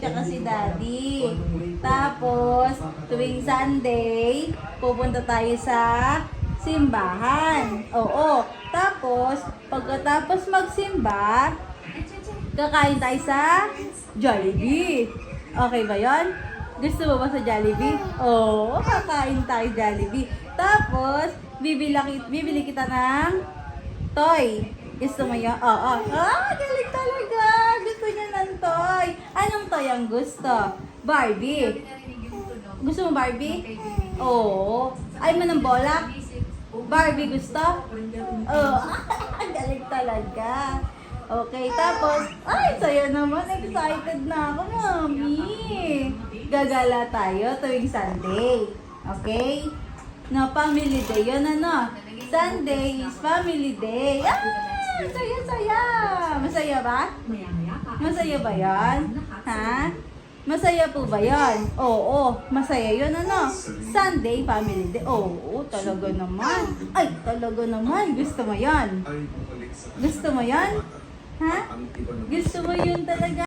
tsaka si Daddy. Tapos, tuwing Sunday, pupunta tayo sa simbahan. Oo. Tapos, pagkatapos magsimba, kakain tayo sa Jollibee. Okay ba yon? Gusto mo ba sa Jollibee? Oo, kakain tayo Jollibee. Tapos, bibili kita ng toy. Gusto mo yun? Oo. Galing talaga. Gusto niya ng toy. Anong toy ang gusto? Barbie. Gusto mo Barbie? Oo. Ay mo ng bola? Barbie gusto? Oo. Galing talaga. Okay, tapos, ay, saya naman. Excited na ako, Mami. Gagala tayo tuwing Sunday. Okay? No, family day yun, ano? Sunday is family day. Saya. Masaya ba? Masaya ba yan? Ha? Masaya po ba yan? Oo, masaya yun, ano? Sunday, family day. Oo, talaga naman. Ay, talaga naman. Gusto mo yan? Gusto mo yan? Ha? Gusto mo yun talaga?